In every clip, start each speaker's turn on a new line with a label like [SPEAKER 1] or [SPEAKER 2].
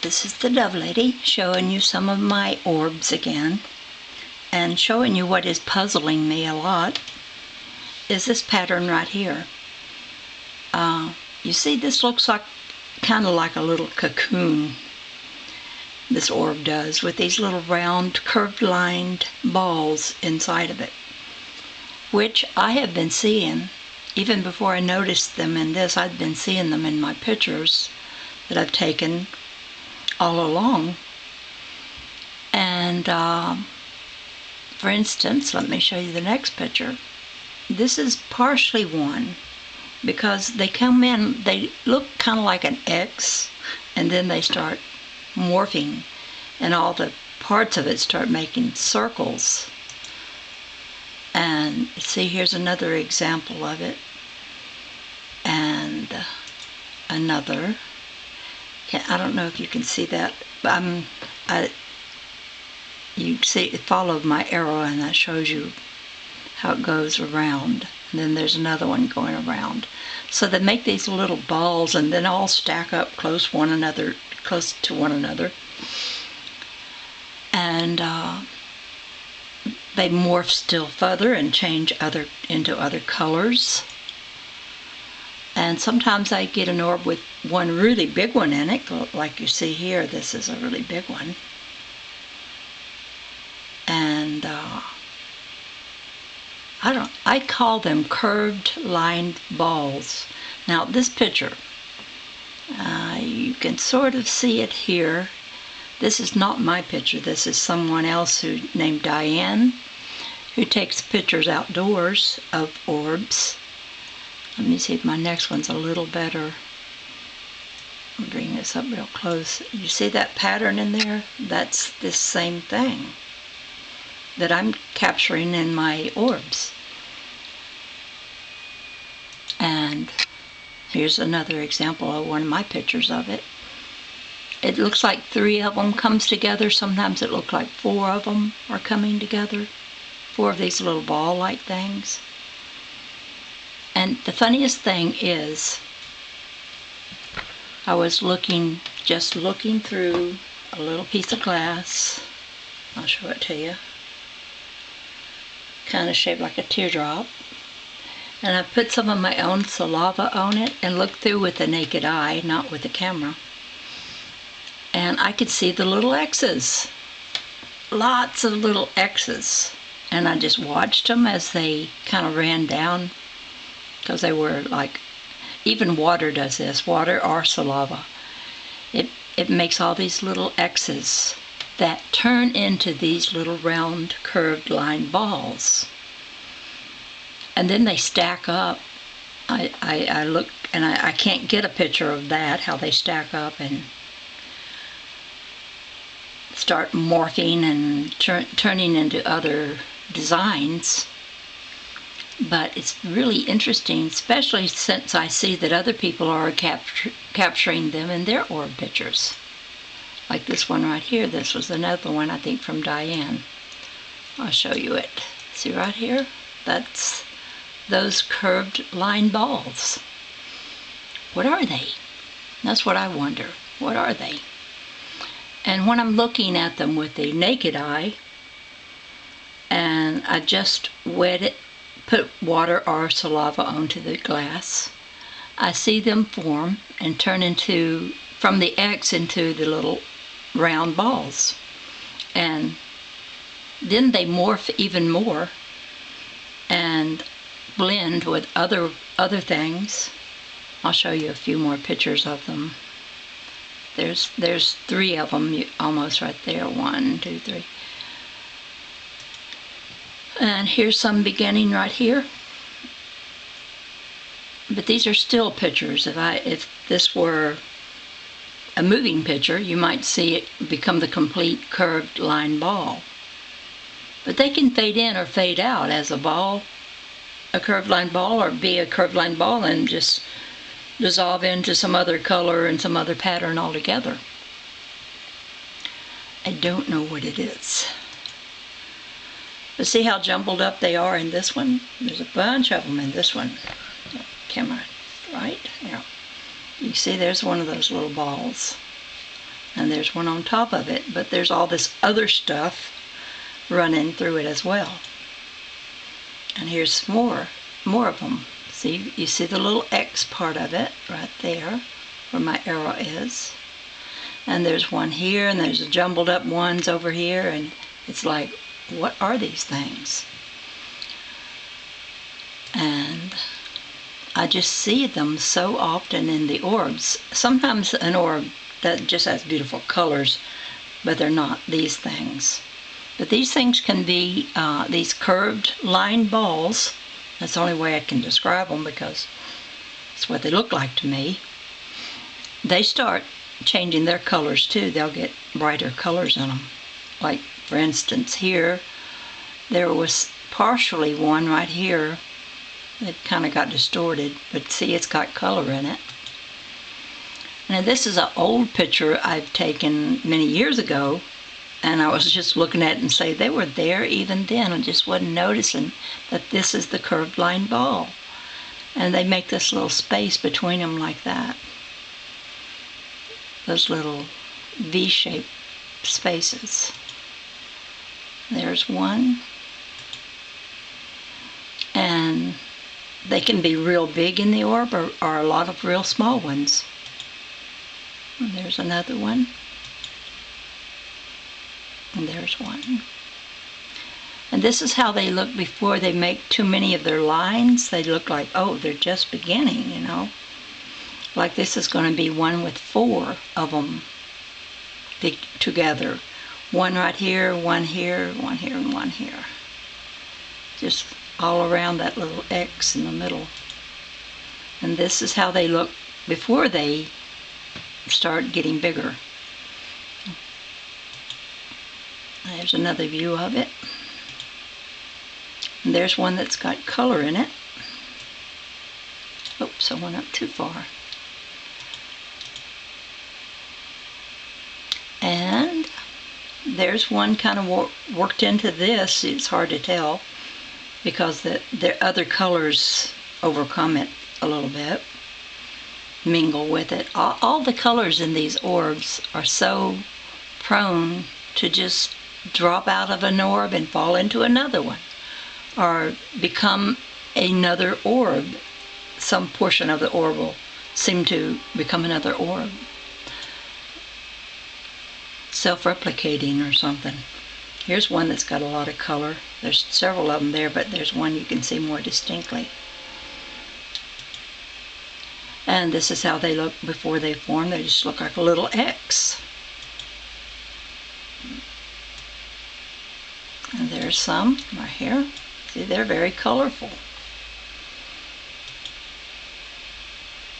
[SPEAKER 1] This is the Dove Lady showing you some of my orbs again, and showing you what is puzzling me a lot is this pattern right here. You see, this looks like kind of like a little cocoon, this orb does, with these little round curved lined balls inside of it, which I have been seeing even before I noticed them in this. I've been seeing them in my pictures that I've taken all along. And for instance, let me show you the next picture. This is partially one, because they come in, they look kind of like an X, and then they start morphing, and all the parts of it start making circles. And see, here's another example of it, and another. I don't know if you can see that, but you see, it followed my arrow, and that shows you how it goes around. And then there's another one going around. So they make these little balls, and then all stack up close to one another. And they morph still further and change into other colors. And sometimes I get an orb with one really big one in it, like you see here. This is a really big one. And I call them curved lined balls. Now this picture, you can sort of see it here. This is not my picture. This is someone else named Diane, who takes pictures outdoors of orbs. Let me see if my next one's a little better. I'll bring this up real close. You see that pattern in there? That's this same thing that I'm capturing in my orbs. And here's another example of one of my pictures of it. It looks like 3 of them comes together. Sometimes it looks like 4 of them are coming together. 4 of these little ball-like things. And the funniest thing is, I was just looking through a little piece of glass. I'll show it to you. Kind of shaped like a teardrop. And I put some of my own saliva on it and looked through with the naked eye, not with the camera. And I could see the little X's. Lots of little X's. And I just watched them as they kind of ran down, because they were like, even water does this, water or saliva. It makes all these little X's that turn into these little round curved line balls. And then they stack up. I look, and I can't get a picture of that, how they stack up and start morphing and turning into other designs. But it's really interesting, especially since I see that other people are capturing them in their orb pictures. Like this one right here. This was another one, I think, from Diane. I'll show you it. See right here? That's those curved line balls. What are they? That's what I wonder. What are they? And when I'm looking at them with the naked eye, and I just wet it, put water or saliva onto the glass, I see them form and turn into, from the X into the little round balls. And then they morph even more and blend with other things. I'll show you a few more pictures of them. There's 3 of them almost right there. 1, 2, 3. And here's some beginning right here. But these are still pictures. If this were a moving picture, you might see it become the complete curved line ball. But they can fade in or fade out as a ball, a curved line ball, or be a curved line ball and just dissolve into some other color and some other pattern altogether. I don't know what it is. But see how jumbled up they are in this one? There's a bunch of them in this one. Camera, right? Yeah. You see there's one of those little balls. and there's one on top of it, but there's all this other stuff running through it as well. And here's more of them. See, you see the little X part of it right there where my arrow is. And there's one here, and there's jumbled up ones over here, and it's like, what are these things? And I just see them so often in the orbs. Sometimes an orb that just has beautiful colors, but they're not these things. But these things can be these curved line balls. That's the only way I can describe them because it's what they look like to me. They start changing their colors too. They'll get brighter colors in them. Like, for instance, here, there was partially one right here. It kind of got distorted, but see, it's got color in it. Now, this is an old picture I've taken many years ago, and I was just looking at it and say they were there even then. I just wasn't noticing that this is the curved line ball. And they make this little space between them like that. Those little V-shaped spaces. There's one. And they can be real big in the orb or a lot of real small ones. And there's another one. And there's one. And this is how they look before they make too many of their lines. They look like, oh, they're just beginning, you know. Like this is going to be one with 4 of them together. One right here, one here, one here, and one here. Just all around that little X in the middle. And this is how they look before they start getting bigger. There's another view of it. And there's one that's got color in it. Oops, I went up too far. And there's one kind of worked into this. It's hard to tell because the other colors overcome it a little bit, mingle with it. All the colors in these orbs are so prone to just drop out of an orb and fall into another one, or become another orb. Some portion of the orb will seem to become another orb. Self-replicating or something. Here's one that's got a lot of color. There's several of them there, but there's one you can see more distinctly. And this is how they look before they form. They just look like a little X. And there's some right here. See, they're very colorful.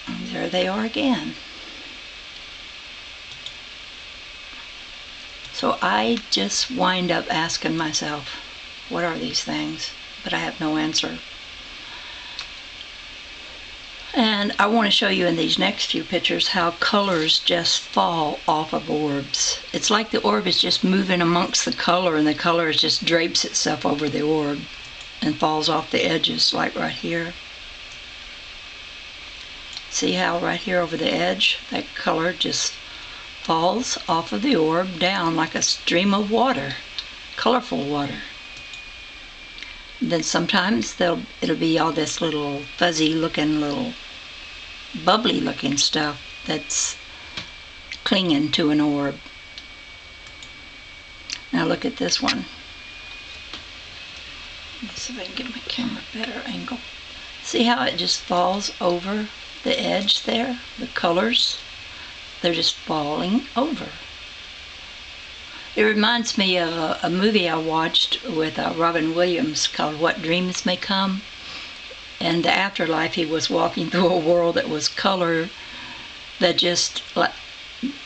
[SPEAKER 1] And there they are again. So I just wind up asking myself, what are these things? But I have no answer. And I want to show you in these next few pictures how colors just fall off of orbs. It's like the orb is just moving amongst the color, and the color just drapes itself over the orb and falls off the edges, like right here. See how right here over the edge, that color just falls off of the orb down like a stream of water, colorful water. Then sometimes it'll be all this little fuzzy looking, little bubbly looking stuff that's clinging to an orb. Now look at this one. Let's see if I can get my camera a better angle. See how it just falls over the edge there? The colors, they're just falling over. It reminds me of a movie I watched with Robin Williams called What Dreams May Come. In the afterlife, he was walking through a world that was color, that just,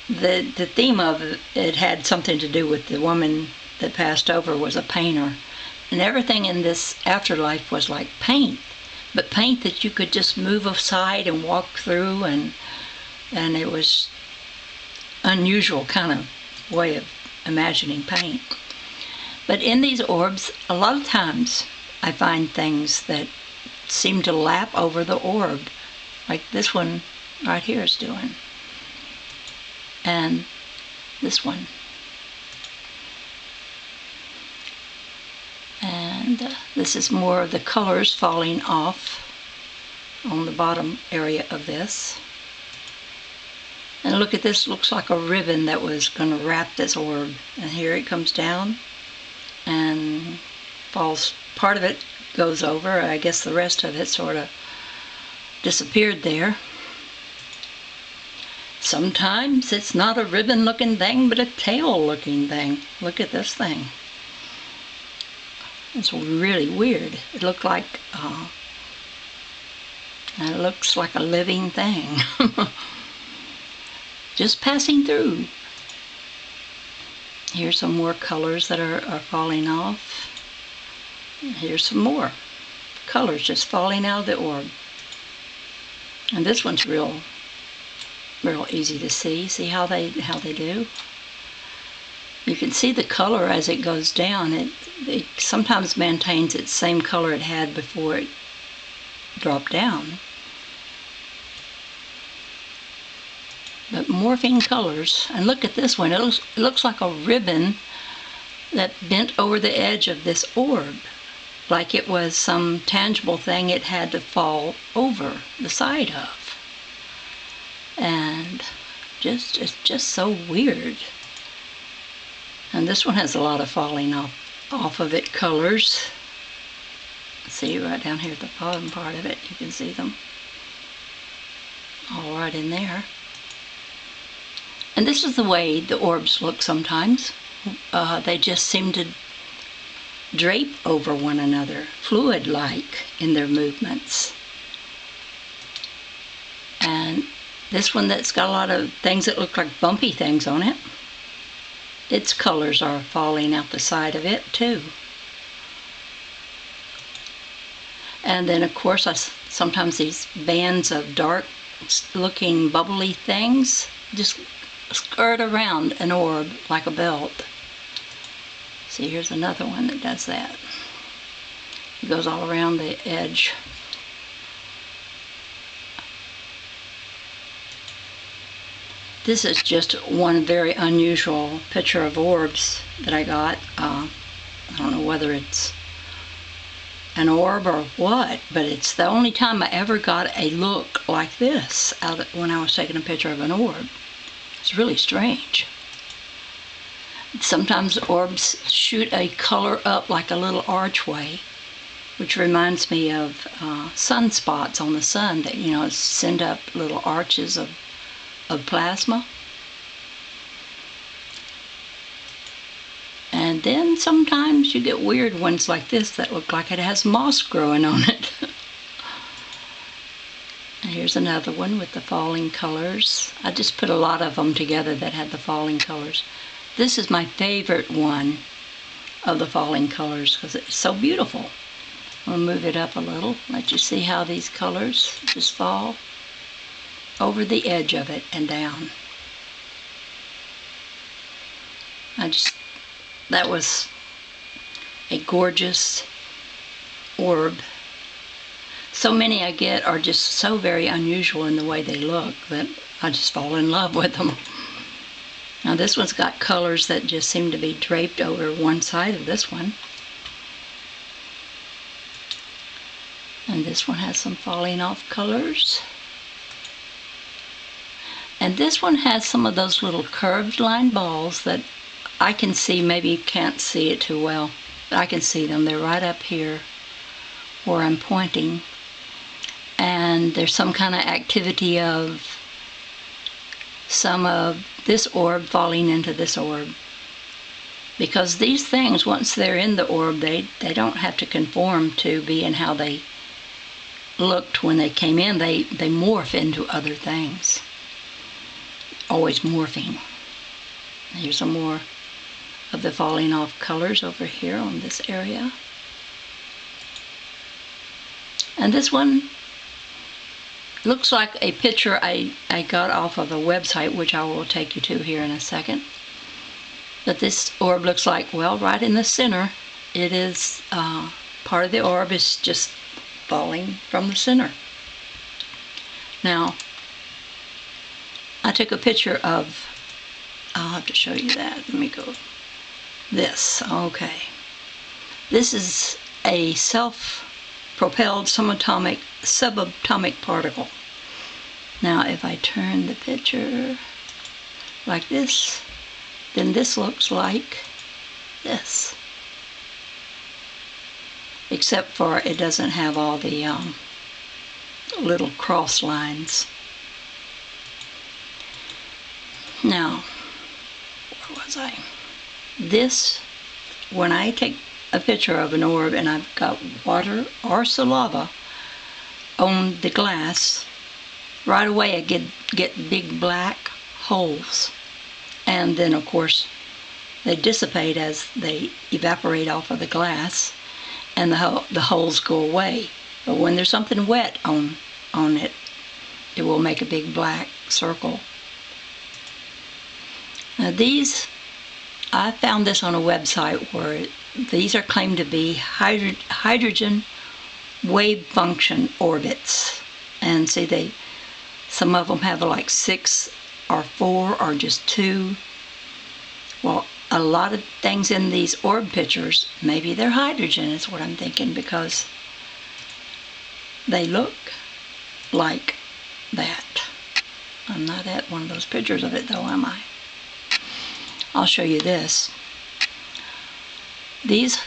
[SPEAKER 1] the theme of it had something to do with the woman that passed over was a painter. And everything in this afterlife was like paint, but paint that you could just move aside and walk through, and it was unusual kind of way of imagining paint. But in these orbs, a lot of times I find things that seem to lap over the orb, like this one right here is doing. And this one. And this is more of the colors falling off on the bottom area of this. And look at this, looks like a ribbon that was going to wrap this orb. And here it comes down and falls. Part of it goes over. I guess the rest of it sort of disappeared there. Sometimes it's not a ribbon looking thing, but a tail looking thing. Look at this thing. It's really weird. It looked like, it looks like a living thing. Just passing through. Here's some more colors that are falling off. Here's some more colors just falling out of the orb. And this one's real easy to see. See how they do? You can see the color as it goes down. It sometimes maintains its same color it had before it dropped down. But morphing colors. And look at this one. It looks like a ribbon that bent over the edge of this orb. Like it was some tangible thing it had to fall over the side of. And it's just so weird. And this one has a lot of falling off of it colors. See right down here at the bottom part of it, you can see them all right in there. And this is the way the orbs look sometimes. They just seem to drape over one another, fluid-like in their movements. And this one that's got a lot of things that look like bumpy things on it, its colors are falling out the side of it too. And then of course sometimes these bands of dark looking bubbly things just skirt around an orb like a belt. See, here's another one that does that. It goes all around the edge. This is just one very unusual picture of orbs that I got. I don't know whether it's an orb or what, but it's the only time I ever got a look like this when I was taking a picture of an orb. It's really strange. Sometimes orbs shoot a color up like a little archway, which reminds me of sunspots on the sun that, you know, send up little arches of plasma. And then sometimes you get weird ones like this that look like it has moss growing on it. And here's another one with the falling colors. I just put a lot of them together that had the falling colors. This is my favorite one of the falling colors because it's so beautiful. I'll move it up a little, let you see how these colors just fall over the edge of it and down. That was a gorgeous orb. So many I get are just so very unusual in the way they look that I just fall in love with them. Now this one's got colors that just seem to be draped over one side of this one. And this one has some falling off colors. And this one has some of those little curved line balls that I can see. Maybe you can't see it too well, but I can see them. They're right up here where I'm pointing. And there's some kind of activity of some of this orb falling into this orb. Because these things, once they're in the orb, they don't have to conform to being how they looked when they came in. They morph into other things. Always morphing. Here's some more of the falling off colors over here on this area. And this one looks like a picture I got off of a website, which I will take you to here in a second. But this orb looks like, well, right in the center, it is, part of the orb is just falling from the center. Now, I took a picture of I'll have to show you that. Let me go. This, okay. This is a self-propelled subatomic particle. Now, if I turn the picture like this, then this looks like this. Except for it doesn't have all the little cross lines. Now, where was I? This, when I take a picture of an orb and I've got water or saliva on the glass, right away I get big black holes. And then, of course, they dissipate as they evaporate off of the glass, and the holes go away. But when there's something wet on it, it will make a big black circle. Now these, I found this on a website where these are claimed to be hydrogen wave function orbits. And see, some of them have like 6 or 4 or just 2. Well, a lot of things in these orb pictures, maybe they're hydrogen is what I'm thinking, because they look like that. I'm not at one of those pictures of it though, am I? I'll show you this. This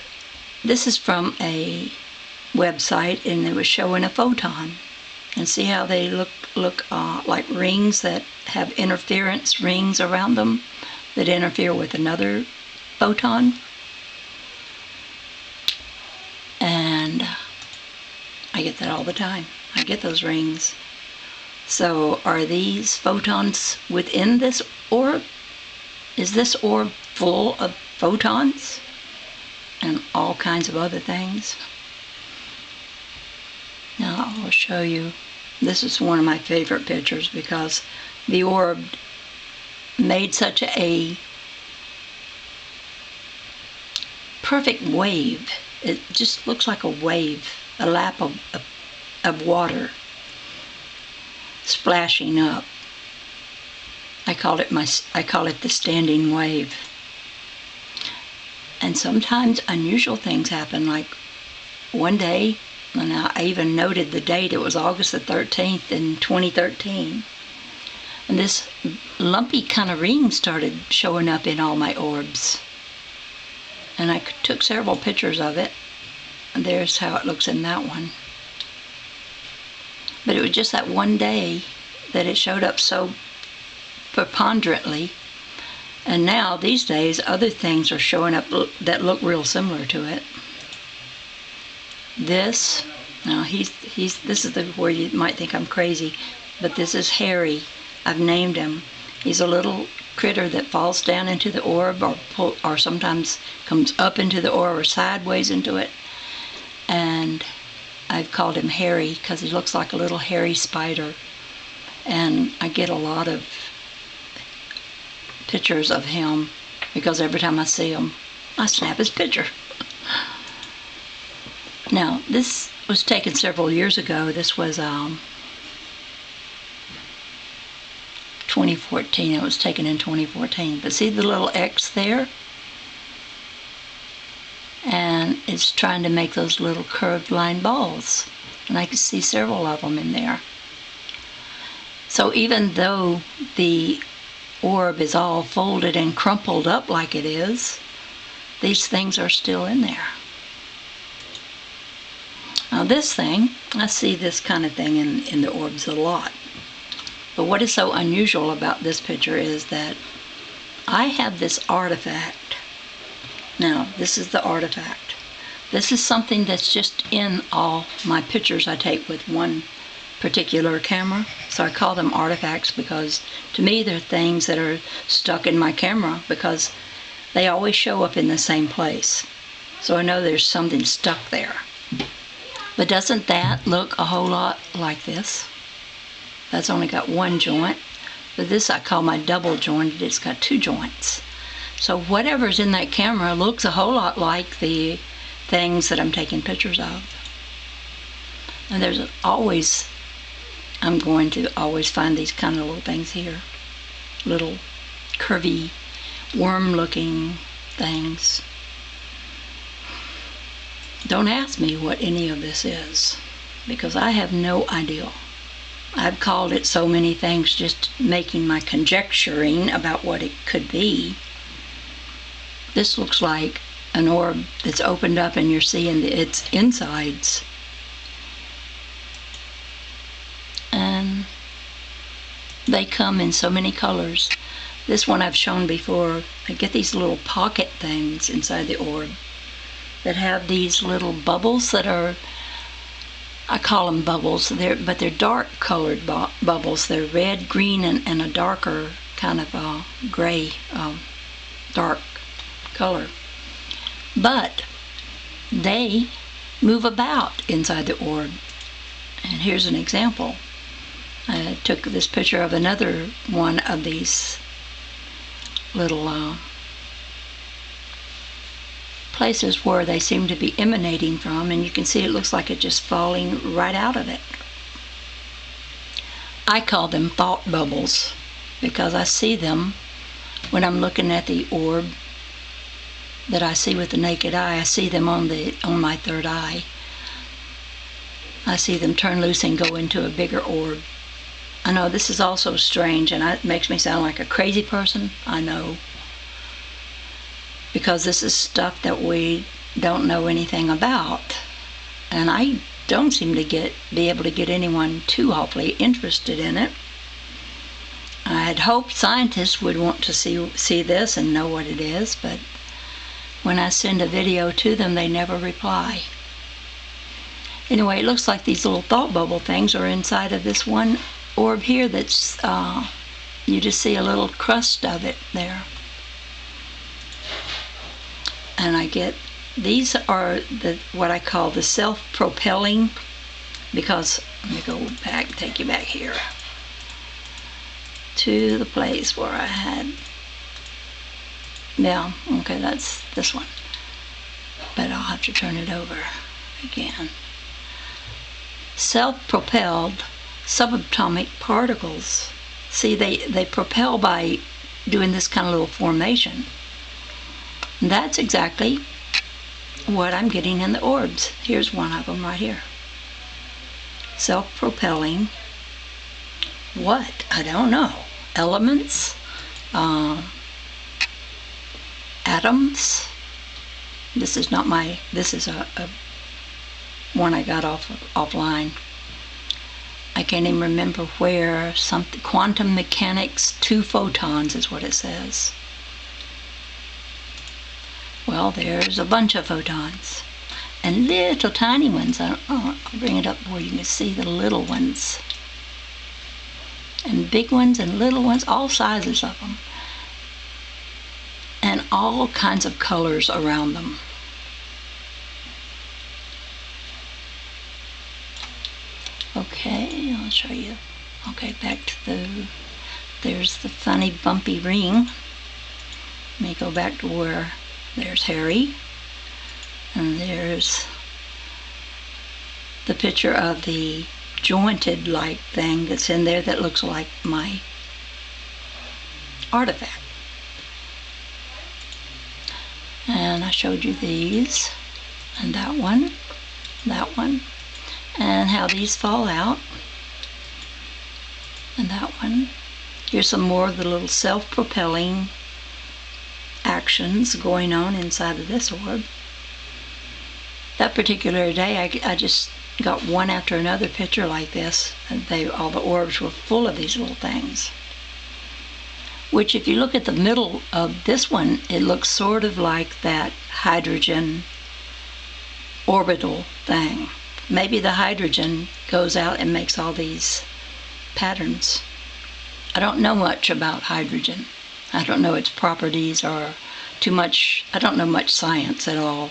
[SPEAKER 1] is from a website, and it was showing a photon. And see how they look like rings that have interference rings around them that interfere with another photon. And I get that all the time. I get those rings. So are these photons within this orb? Is this orb full of photons and all kinds of other things? Now I'll show you. This is one of my favorite pictures because the orb made such a perfect wave. It just looks like a wave, a lap of water splashing up. I call it the standing wave. And sometimes unusual things happen, like one day, and I even noted the date, it was August the 13th in 2013. And this lumpy kind of ring started showing up in all my orbs. And I took several pictures of it. And there's how it looks in that one. But it was just that one day that it showed up so preponderantly. And now, these days, other things are showing up that look real similar to it. This, now this is where you might think I'm crazy, but this is Harry. I've named him. He's a little critter that falls down into the orb or sometimes comes up into the orb or sideways into it. And I've called him Harry because he looks like a little hairy spider. And I get a lot of pictures of him because every time I see him, I snap his picture. Now, this was taken several years ago. This was 2014. It was taken in 2014. But see the little X there? And it's trying to make those little curved line balls. And I can see several of them in there. So even though the orb is all folded and crumpled up like it is, these things are still in there. Now this thing, I see this kind of thing in the orbs a lot. But what is so unusual about this picture is that I have this artifact. Now, this is the artifact. This is something that's just in all my pictures I take with one particular camera. So I call them artifacts because to me they're things that are stuck in my camera because they always show up in the same place. So I know there's something stuck there. But doesn't that look a whole lot like this? That's only got one joint. But this I call my double jointed. It's got 2 joints. So whatever's in that camera looks a whole lot like the things that I'm taking pictures of. And there's always, I'm going to always find these kind of little things here. Little curvy worm-looking things. Don't ask me what any of this is, because I have no idea. I've called it so many things, just making my conjecturing about what it could be. This looks like an orb that's opened up and you're seeing its insides. And they come in so many colors. This one I've shown before. I get these little pocket things inside the orb that have these little bubbles that are, I call them bubbles, but they're dark colored bubbles. They're red, green, and a darker kind of gray, dark color. But they move about inside the orb. And here's an example. I took this picture of another one of these little places where they seem to be emanating from, and you can see it looks like it's just falling right out of it. I call them thought bubbles because I see them when I'm looking at the orb that I see with the naked eye. I see them on my third eye. I see them turn loose and go into a bigger orb. I know this is also strange, and it makes me sound like a crazy person. I know, because this is stuff that we don't know anything about, and I don't seem to be able to get anyone too awfully interested in it. I had hoped scientists would want to see this and know what it is, but when I send a video to them, they never reply. Anyway, it looks like these little thought bubble things are inside of this one orb here that's, you just see a little crust of it there. And I get, these are what I call the self-propelling, because, let me go back, take you back here to the place where I had, yeah, okay, that's this one. But I'll have to turn it over again. Self-propelled subatomic particles. See, they propel by doing this kind of little formation. And that's exactly what I'm getting in the orbs. Here's one of them right here. Self-propelling. What? I don't know. Elements? Atoms? This is not my, this is a one I got offline. I can't even remember where. Something, quantum mechanics, 2 photons is what it says. Well, there's a bunch of photons. And little tiny ones. I'll bring it up where you can see the little ones. And big ones and little ones, all sizes of them. And all kinds of colors around them. Okay, I'll show you. Okay, back to there's the funny bumpy ring. Let me go back to where there's Harry. And there's the picture of the jointed like thing that's in there that looks like my artifact. And I showed you these, and that one, and how these fall out, and that one. Here's some more of the little self-propelling actions going on inside of this orb. That particular day, I just got one after another picture like this, and all the orbs were full of these little things. Which, if you look at the middle of this one, it looks sort of like that hydrogen orbital thing. Maybe the hydrogen goes out and makes all these patterns. I don't know much about hydrogen. I don't know its properties or too much. I don't know much science at all.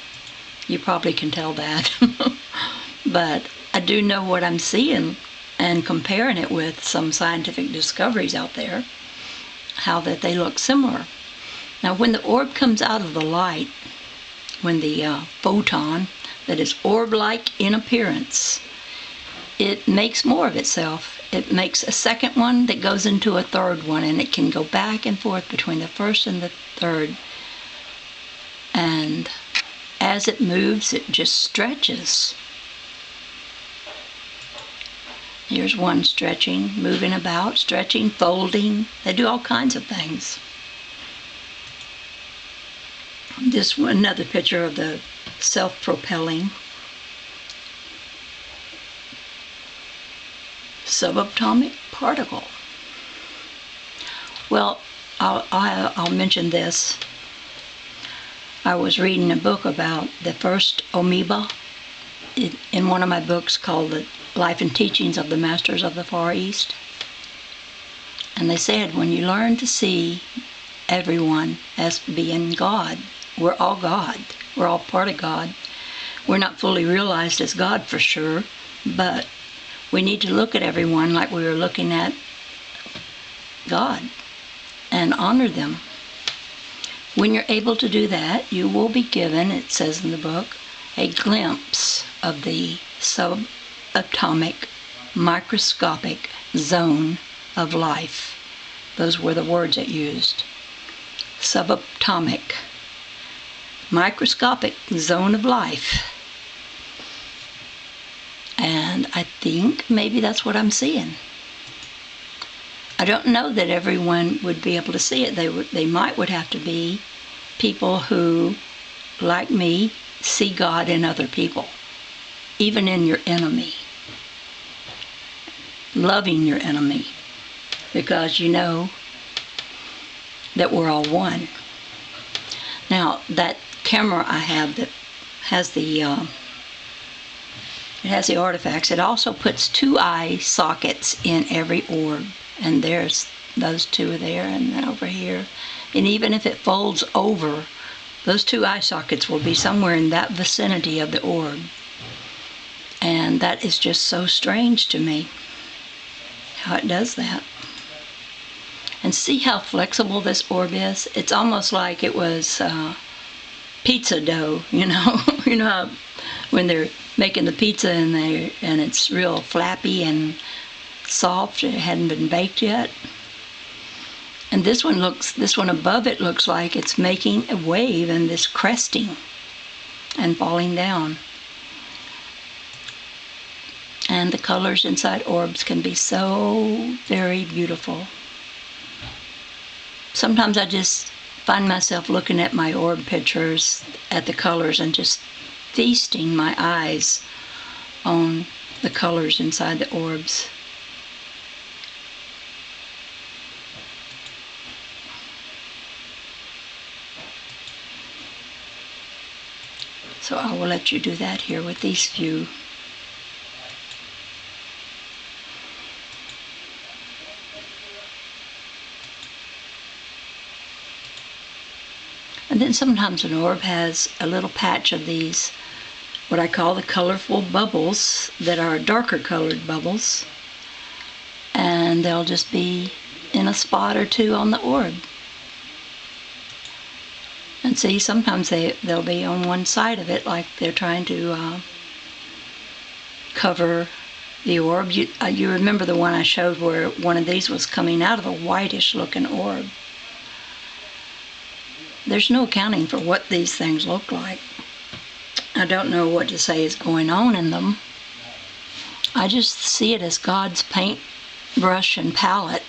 [SPEAKER 1] You probably can tell that. But I do know what I'm seeing and comparing it with some scientific discoveries out there, how that they look similar. Now, when the orb comes out of the light, when the photon that is orb-like in appearance, it makes more of itself. It makes a second one that goes into a third one, and it can go back and forth between the first and the third. And as it moves, it just stretches. Here's one stretching, moving about, stretching, folding. They do all kinds of things. This one, another picture of the self-propelling subatomic particle. Well, I'll mention this. I was reading a book about the first amoeba in one of my books called The Life and Teachings of the Masters of the Far East. And they said, when you learn to see everyone as being God, we're all God. We're all part of God. We're not fully realized as God for sure, but we need to look at everyone like we were looking at God and honor them. When you're able to do that, you will be given, it says in the book, a glimpse of the subatomic, microscopic zone of life. Those were the words it used. Subatomic, microscopic zone of life. And I think maybe that's what I'm seeing. I don't know that everyone would be able to see it. They would have to be people who, like me, see God in other people, even in your enemy. Loving your enemy, because you know that we're all one. Now, that camera I have that has the it has the artifacts. It also puts 2 eye sockets in every orb. And there's those 2 there and then over here. And even if it folds over, those 2 eye sockets will be somewhere in that vicinity of the orb. And that is just so strange to me, how it does that. And see how flexible this orb is? It's almost like it was pizza dough, you know? You know how when they're making the pizza and it's real flappy and soft, it hadn't been baked yet. And this one above it looks like it's making a wave and this cresting and falling down. And the colors inside orbs can be so very beautiful. Sometimes I just find myself looking at my orb pictures, at the colors, and just feasting my eyes on the colors inside the orbs. So I will let you do that here with these few. And then sometimes an orb has a little patch of these, what I call the colorful bubbles, that are darker colored bubbles. And they'll just be in a spot or 2 on the orb. And see, sometimes they'll be on one side of it, like they're trying to cover the orb. You remember the one I showed where one of these was coming out of a whitish looking orb. There's no accounting for what these things look like. I don't know what to say is going on in them. I just see it as God's paintbrush and palette,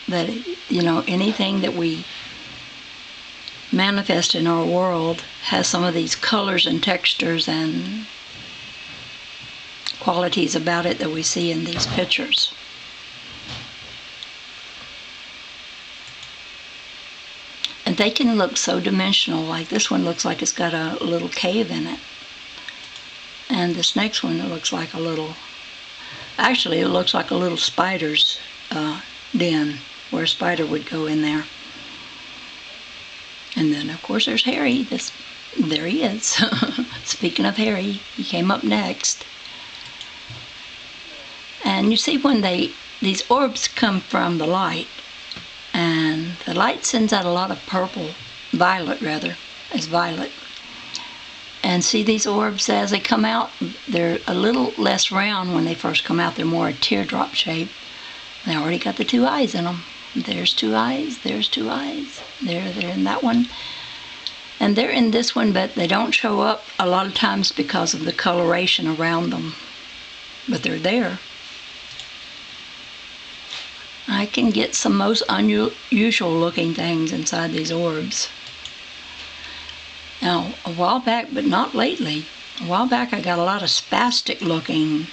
[SPEAKER 1] that, you know, anything that we manifest in our world has some of these colors and textures and qualities about it that we see in these pictures. And they can look so dimensional, like this one looks like it's got a little cave in it. And this next one, it looks like a little, actually it looks like a little spider's den, where a spider would go in there. And then, of course, there's Harry. There he is. Speaking of Harry, he came up next. And you see when these orbs come from the light, and the light sends out a lot of violet. And see these orbs as they come out? They're a little less round when they first come out. They're more a teardrop shape. They already got the two eyes in them. There's two eyes, there's two eyes. They're in that one. And they're in this one, but they don't show up a lot of times because of the coloration around them. But they're there. I can get some most unusual looking things inside these orbs. Now, a while back, but not lately, a while back I got a lot of spastic looking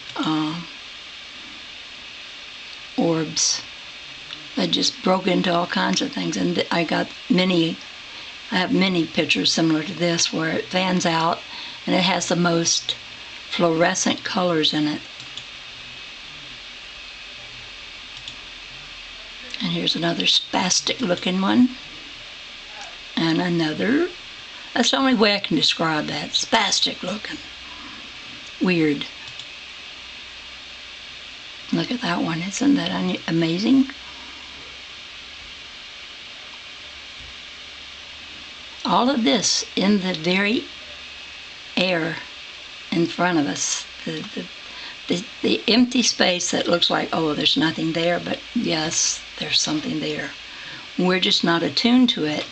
[SPEAKER 1] orbs that just broke into all kinds of things. And I have many pictures similar to this where it fans out and it has the most fluorescent colors in it. And here's another spastic looking one. And another. That's the only way I can describe that. Spastic looking. Weird. Look at that one. Isn't that amazing? All of this in the very air in front of us. The empty space that looks like, oh, there's nothing there, but yes, there's something there. We're just not attuned to it.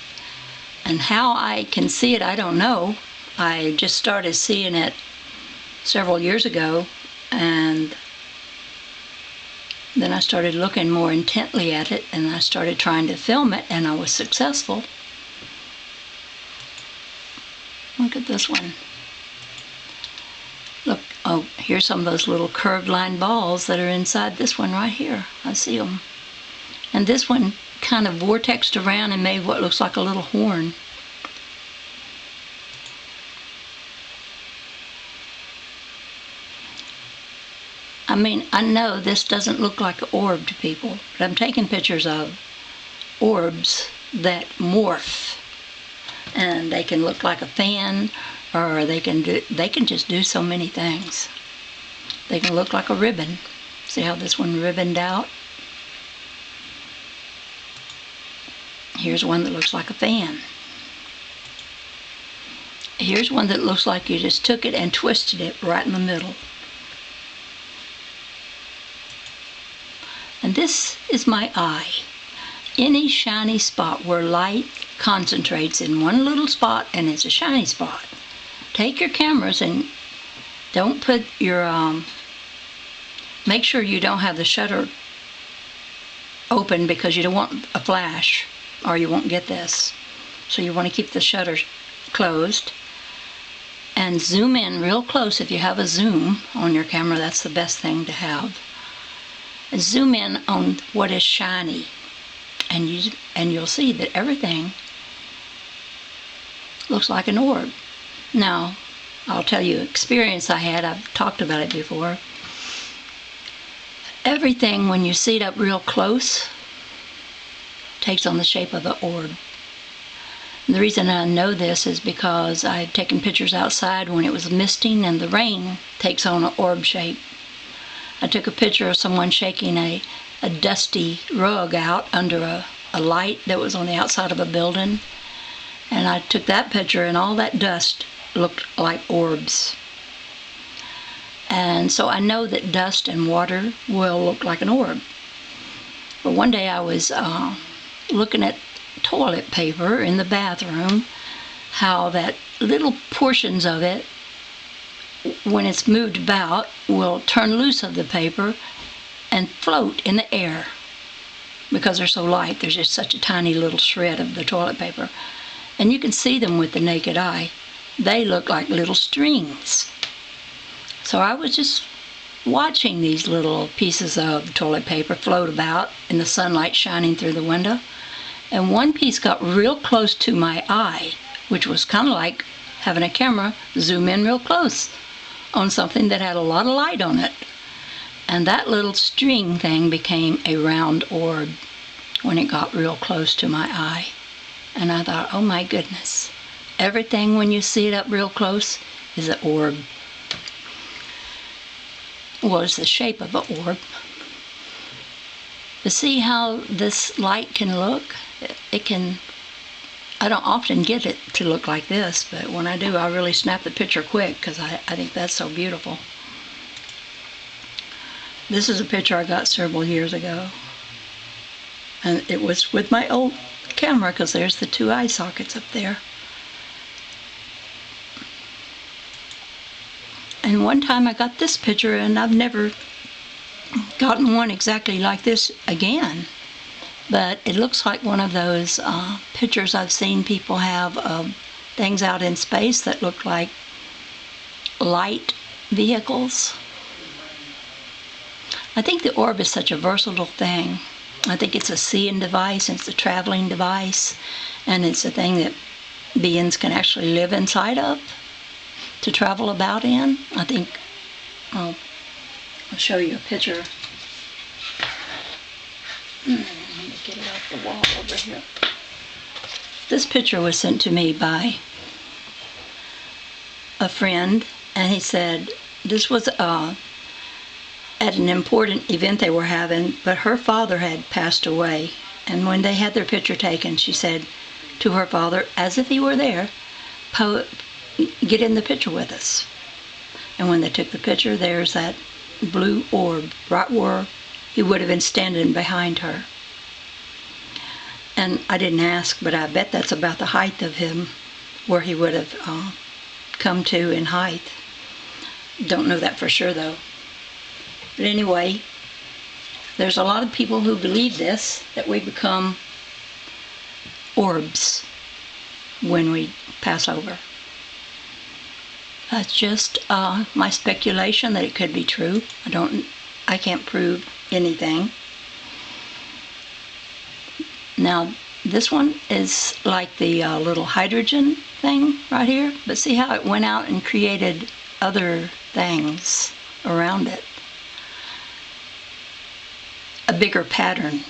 [SPEAKER 1] And how I can see it, I don't know. I just started seeing it several years ago, and then I started looking more intently at it, and I started trying to film it, and I was successful. Look at this one. Look, oh, here's some of those little curved line balls that are inside this one right here. I see them. And this one kind of vortexed around and made what looks like a little horn. I mean, I know this doesn't look like an orb to people, but I'm taking pictures of orbs that morph. And they can look like a fan, or they can just do so many things. They can look like a ribbon. See how this one ribboned out? Here's one that looks like a fan. Here's one that looks like you just took it and twisted it right in the middle. And this is my eye. Any shiny spot where light concentrates in one little spot and it's a shiny spot. Take your cameras and don't put your, make sure you don't have the shutter open because you don't want a flash or you won't get this. So you want to keep the shutter closed and zoom in real close. If you have a zoom on your camera, that's the best thing to have. And zoom in on what is shiny, and you'll see that everything looks like an orb. Now, I'll tell you experience I had. I've talked about it before. Everything, when you see it up real close, takes on the shape of the orb. And the reason I know this is because I've taken pictures outside when it was misting and the rain takes on an orb shape. I took a picture of someone shaking a dusty rug out under a light that was on the outside of a building. And I took that picture and all that dust looked like orbs. And so I know that dust and water will look like an orb. But one day I was looking at toilet paper in the bathroom, how that little portions of it, when it's moved about, will turn loose of the paper and float in the air. Because they're so light, there's just such a tiny little shred of the toilet paper. And you can see them with the naked eye. They look like little strings. So I was just watching these little pieces of toilet paper float about in the sunlight shining through the window. And one piece got real close to my eye, which was kind of like having a camera zoom in real close on something that had a lot of light on it. And that little string thing became a round orb when it got real close to my eye. And I thought, oh my goodness, everything when you see it up real close is an orb. Well, it's the shape of an orb. But see how this light can look? It can I don't often get it to look like this, but when I do, I really snap the picture quick because I think that's so beautiful. This is a picture I got several years ago. And it was with my old camera because there's the two eye sockets up there. And one time I got this picture, and I've never gotten one exactly like this again. But it looks like one of those pictures I've seen people have of things out in space that look like light vehicles. I think the orb is such a versatile thing. I think it's a seeing device, and it's a traveling device, and it's a thing that beings can actually live inside of, to travel about in. I think, I'll show you a picture. Let me get it off the wall over here. This picture was sent to me by a friend, and he said this was at an important event they were having, but her father had passed away. And when they had their picture taken, she said to her father, as if he were there, get in the picture with us. And when they took the picture, there's that blue orb right where he would have been standing behind her. And I didn't ask, but I bet that's about the height of him, where he would have come to in height. Don't know that for sure, though. But anyway, there's a lot of people who believe this, that we become orbs when we pass over. That's just my speculation that it could be true. I can't prove anything. Now, this one is like the little hydrogen thing right here, but see how it went out and created other things around it. A bigger pattern.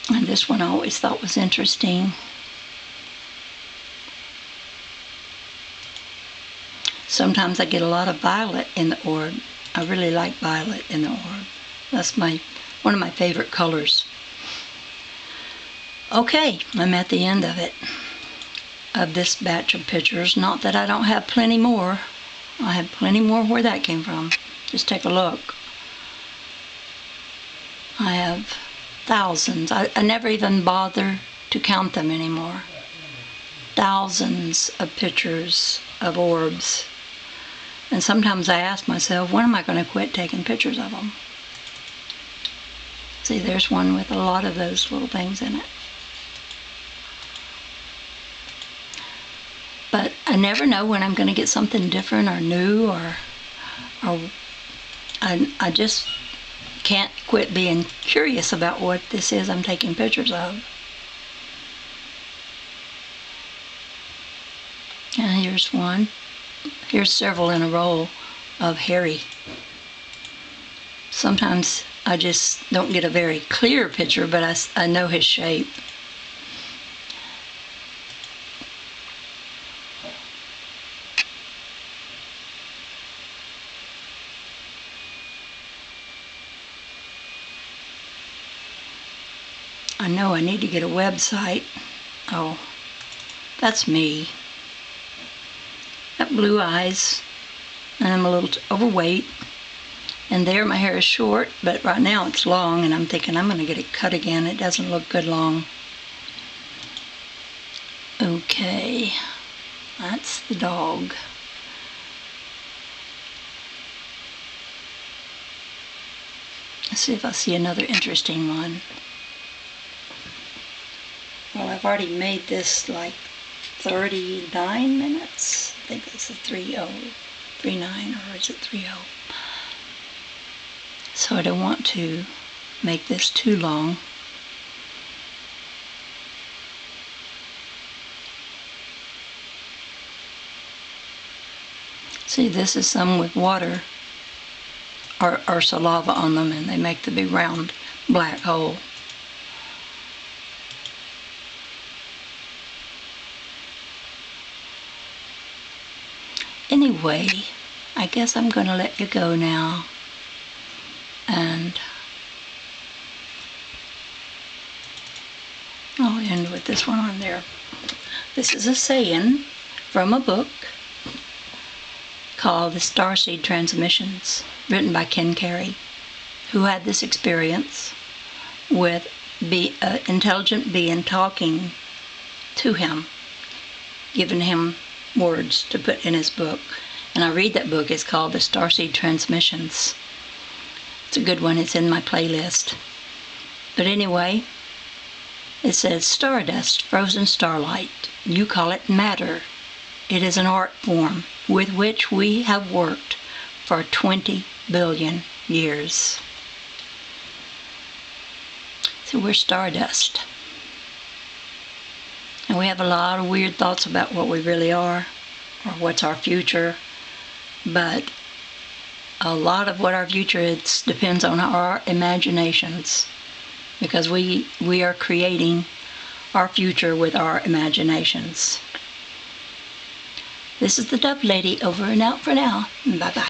[SPEAKER 1] And this one I always thought was interesting. Sometimes I get a lot of violet in the orb. I really like violet in the orb. That's one of my favorite colors. Okay, I'm at the end of it, of this batch of pictures. Not that I don't have plenty more. I have plenty more where that came from. Just take a look. I have thousands. I never even bother to count them anymore. Thousands of pictures of orbs. And sometimes I ask myself, when am I going to quit taking pictures of them? See, there's one with a lot of those little things in it. But I never know when I'm going to get something different or new, or I just can't quit being curious about what this is I'm taking pictures of. And here's one. Here's several in a row of Harry. Sometimes I just don't get a very clear picture, but I know his shape. I know I need to get a website. Oh, that's me. Got blue eyes, and I'm a little overweight. And there my hair is short, but right now it's long, and I'm thinking I'm going to get it cut again. It doesn't look good long. Okay, that's the dog. Let's see if I see another interesting one. Well, I've already made this like 39 minutes. I think that's the 39, or is it 30? So I don't want to make this too long. See, this is some with water or saliva on them, and they make the big round black hole. Anyway, I guess I'm going to let you go now. And end with this one on there. This is a saying from a book called The Starseed Transmissions, written by Ken Carey, who had this experience with an intelligent being talking to him, giving him words to put in his book. And I read that book. It's called The Starseed Transmissions. It's a good one. It's in my playlist. But anyway, it says, stardust, frozen starlight. You call it matter. It is an art form with which we have worked for 20 billion years. So we're stardust. And we have a lot of weird thoughts about what we really are, or what's our future. But a lot of what our future is depends on our imaginations, because we are creating our future with our imaginations. This is the Dove Lady, over and out for now. Bye-bye.